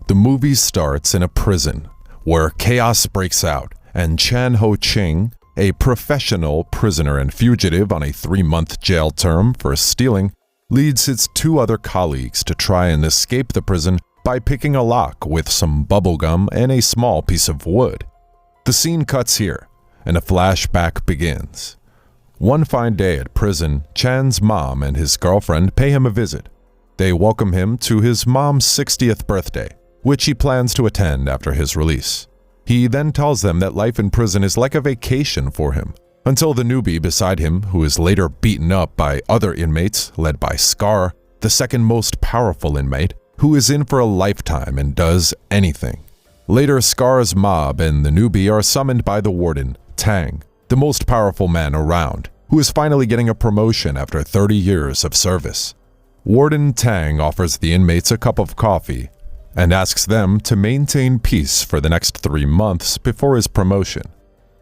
The movie starts in a prison, where chaos breaks out, and Chan Ho Ching, a professional prisoner and fugitive on a 3-month jail term for stealing, leads his 2 other colleagues to try and escape the prison by picking a lock with some bubblegum and a small piece of wood. The scene cuts here, and a flashback begins. One fine day at prison, Chan's mom and his girlfriend pay him a visit. They welcome him to his mom's 60th birthday, which he plans to attend after his release. He then tells them that life in prison is like a vacation for him, until the newbie beside him, who is later beaten up by other inmates led by Scar, the second most powerful inmate, who is in for a lifetime and does anything. Later, Scar's mob and the newbie are summoned by the warden, Tang, the most powerful man around, who is finally getting a promotion after 30 years of service. Warden Tang offers the inmates a cup of coffee and asks them to maintain peace for the next 3 months before his promotion.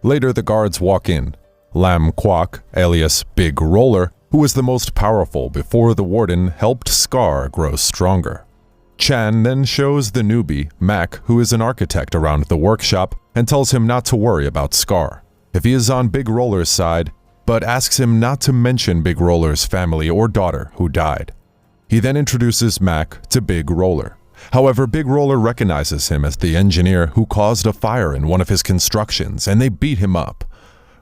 Later, the guards walk in. Lam Kwok, alias Big Roller, who was the most powerful before the warden helped Scar grow stronger. Chan then shows the newbie, Mac, who is an architect around the workshop, and tells him not to worry about Scar, if he is on Big Roller's side, but asks him not to mention Big Roller's family or daughter who died. He then introduces Mac to Big Roller. However, Big Roller recognizes him as the engineer who caused a fire in one of his constructions, and they beat him up.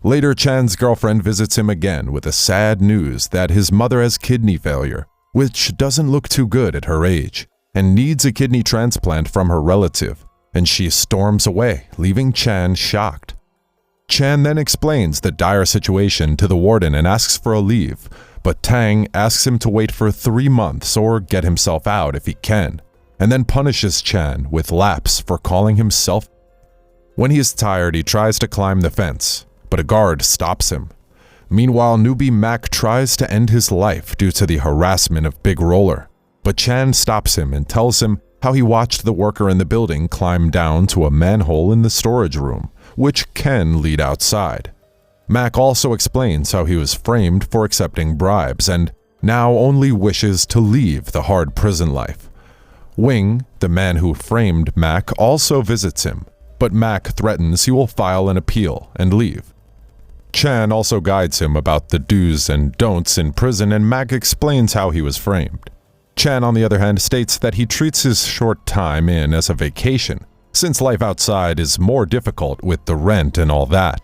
Later, Chan's girlfriend visits him again with the sad news that his mother has kidney failure, which doesn't look too good at her age, and needs a kidney transplant from her relative, and she storms away, leaving Chan shocked. Chan then explains the dire situation to the warden and asks for a leave, but Tang asks him to wait for 3 months or get himself out if he can, and then punishes Chan with laps for calling himself. When he is tired, he tries to climb the fence, but a guard stops him. Meanwhile, newbie Mac tries to end his life due to the harassment of Big Roller, but Chan stops him and tells him how he watched the worker in the building climb down to a manhole in the storage room, which can lead outside. Mac also explains how he was framed for accepting bribes and now only wishes to leave the hard prison life. Wing, the man who framed Mac, also visits him, but Mac threatens he will file an appeal and leave. Chan also guides him about the do's and don'ts in prison, and Mac explains how he was framed. Chan, on the other hand, states that he treats his short time in as a vacation, since life outside is more difficult with the rent and all that.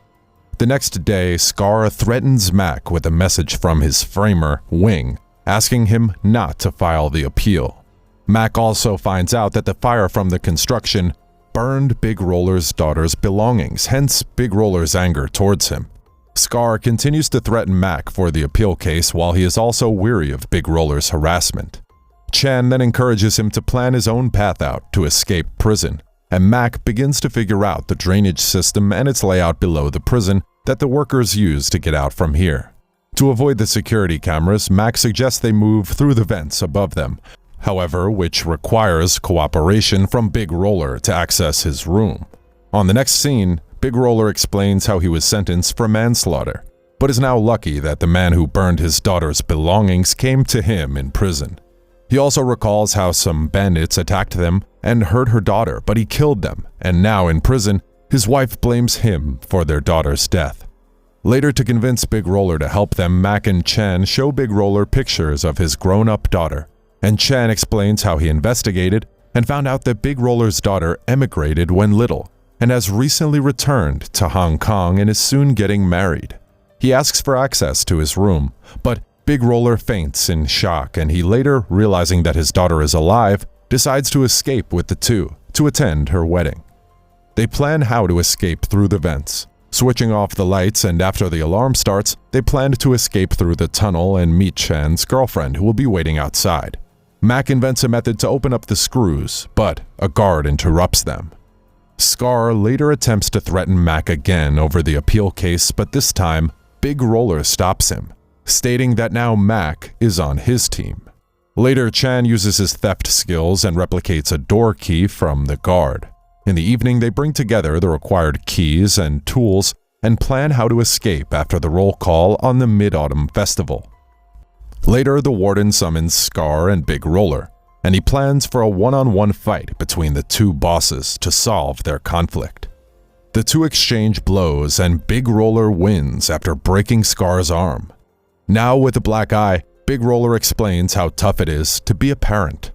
The next day, Scar threatens Mac with a message from his framer, Wing, asking him not to file the appeal. Mac also finds out that the fire from the construction burned Big Roller's daughter's belongings, hence Big Roller's anger towards him. Scar continues to threaten Mac for the appeal case while he is also weary of Big Roller's harassment. Chan then encourages him to plan his own path out to escape prison, and Mac begins to figure out the drainage system and its layout below the prison that the workers use to get out from here. To avoid the security cameras, Mac suggests they move through the vents above them, however, which requires cooperation from Big Roller to access his room. On the next scene, Big Roller explains how he was sentenced for manslaughter, but is now lucky that the man who burned his daughter's belongings came to him in prison. He also recalls how some bandits attacked them and hurt her daughter, but he killed them, and now in prison, his wife blames him for their daughter's death. Later, to convince Big Roller to help them, Mac and Chan show Big Roller pictures of his grown-up daughter, and Chan explains how he investigated and found out that Big Roller's daughter emigrated when little and has recently returned to Hong Kong and is soon getting married. He asks for access to his room, but Big Roller faints in shock, and he later, realizing that his daughter is alive, decides to escape with the two to attend her wedding. They plan how to escape through the vents, switching off the lights, and after the alarm starts, they plan to escape through the tunnel and meet Chan's girlfriend, who will be waiting outside. Mac invents a method to open up the screws, but a guard interrupts them. Scar later attempts to threaten Mac again over the appeal case, but this time, Big Roller stops him, stating that now Mac is on his team. Later, Chan uses his theft skills and replicates a door key from the guard. In the evening, they bring together the required keys and tools and plan how to escape after the roll call on the Mid-Autumn Festival. Later, the warden summons Scar and Big Roller, and he plans for a one-on-one fight between the two bosses to solve their conflict. The two exchange blows and Big Roller wins after breaking Scar's arm. Now with a black eye, Big Roller explains how tough it is to be a parent.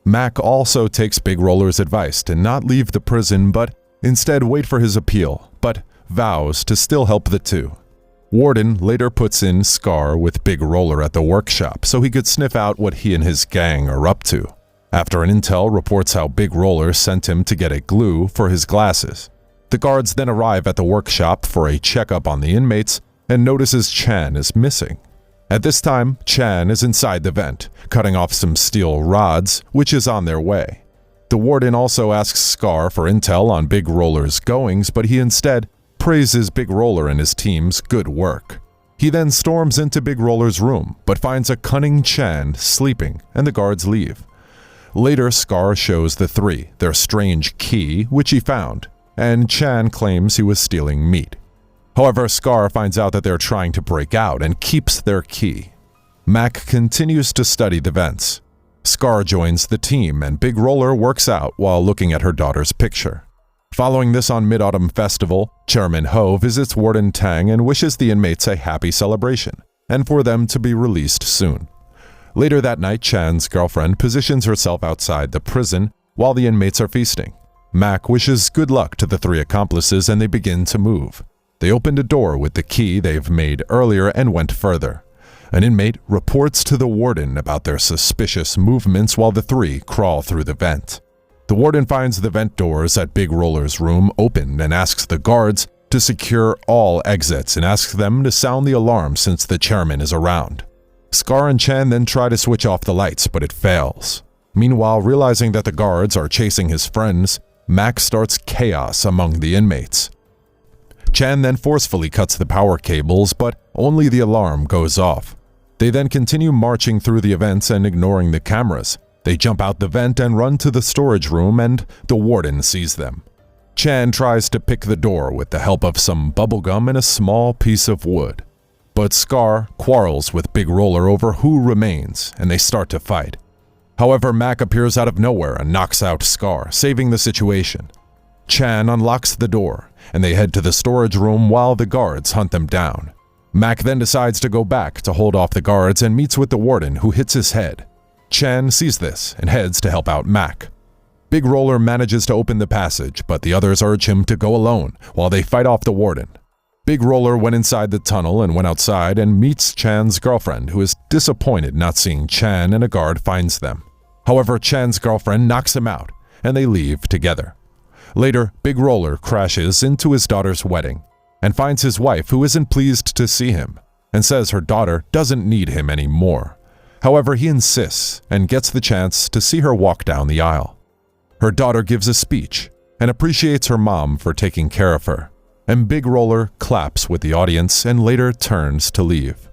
Mac also takes Big Roller's advice to not leave the prison but instead wait for his appeal, but vows to still help the two. Warden later puts in Scar with Big Roller at the workshop so he could sniff out what he and his gang are up to. After an intel reports how Big Roller sent him to get a glue for his glasses. The guards then arrive at the workshop for a checkup on the inmates and notices Chan is missing. At this time, Chan is inside the vent, cutting off some steel rods, which is on their way. The warden also asks Scar for intel on Big Roller's goings, but he instead praises Big Roller and his team's good work. He then storms into Big Roller's room, but finds a cunning Chan sleeping, and the guards leave. Later, Scar shows the three their strange key, which he found, and Chan claims he was stealing meat. However, Scar finds out that they're trying to break out and keeps their key. Mac continues to study the vents. Scar joins the team and Big Roller works out while looking at her daughter's picture. Following this on Mid-Autumn Festival, Chairman Ho visits Warden Tang and wishes the inmates a happy celebration, and for them to be released soon. Later that night, Chan's girlfriend positions herself outside the prison while the inmates are feasting. Mac wishes good luck to the three accomplices and they begin to move. They opened a door with the key they've made earlier and went further. An inmate reports to the warden about their suspicious movements while the three crawl through the vent. The warden finds the vent doors at Big Roller's room open and asks the guards to secure all exits and asks them to sound the alarm since the chairman is around. Scar and Chan then try to switch off the lights, but it fails. Meanwhile, realizing that the guards are chasing his friends, Mac starts chaos among the inmates. Chan then forcefully cuts the power cables, but only the alarm goes off. They then continue marching through the events and ignoring the cameras. They jump out the vent and run to the storage room, and the warden sees them. Chan tries to pick the door with the help of some bubblegum and a small piece of wood. But Scar quarrels with Big Roller over who remains, and they start to fight. However, Mac appears out of nowhere and knocks out Scar, saving the situation. Chan unlocks the door, and they head to the storage room while the guards hunt them down. Mac then decides to go back to hold off the guards and meets with the warden, who hits his head. Chan sees this and heads to help out Mac. Big Roller manages to open the passage, but the others urge him to go alone while they fight off the warden. Big Roller went inside the tunnel and went outside and meets Chan's girlfriend, who is disappointed not seeing Chan, and a guard finds them. However, Chan's girlfriend knocks him out, and they leave together. Later, Big Roller crashes into his daughter's wedding and finds his wife, who isn't pleased to see him, and says her daughter doesn't need him anymore. However, he insists and gets the chance to see her walk down the aisle. Her daughter gives a speech and appreciates her mom for taking care of her, and Big Roller claps with the audience and later turns to leave.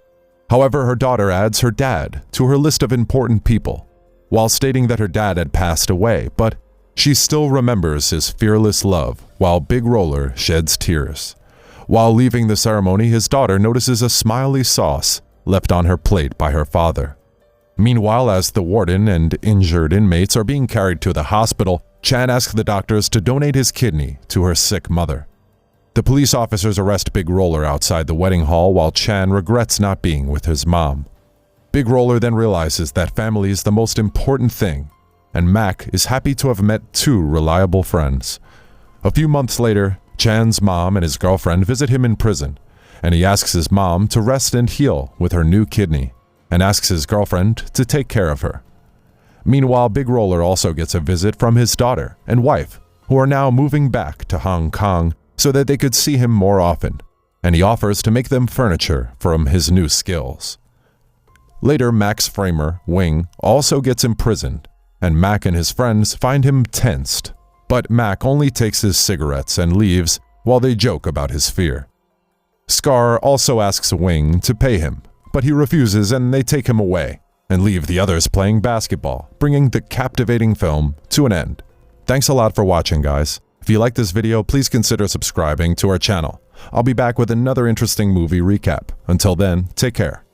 However, her daughter adds her dad to her list of important people, while stating that her dad had passed away, but she still remembers his fearless love while Big Roller sheds tears. While leaving the ceremony, his daughter notices a smiley sauce left on her plate by her father. Meanwhile, as the warden and injured inmates are being carried to the hospital, Chan asks the doctors to donate his kidney to her sick mother. The police officers arrest Big Roller outside the wedding hall while Chan regrets not being with his mom. Big Roller then realizes that family is the most important thing, and Mac is happy to have met two reliable friends. A few months later, Chan's mom and his girlfriend visit him in prison, and he asks his mom to rest and heal with her new kidney, and asks his girlfriend to take care of her. Meanwhile, Big Roller also gets a visit from his daughter and wife, who are now moving back to Hong Kong so that they could see him more often, and he offers to make them furniture from his new skills. Later, Mac's framer, Wing, also gets imprisoned, and Mac and his friends find him tensed, but Mac only takes his cigarettes and leaves while they joke about his fear. Scar also asks Wing to pay him, but he refuses and they take him away and leave the others playing basketball, bringing the captivating film to an end. Thanks a lot for watching, guys. If you like this video, please consider subscribing to our channel. I'll be back with another interesting movie recap. Until then, take care.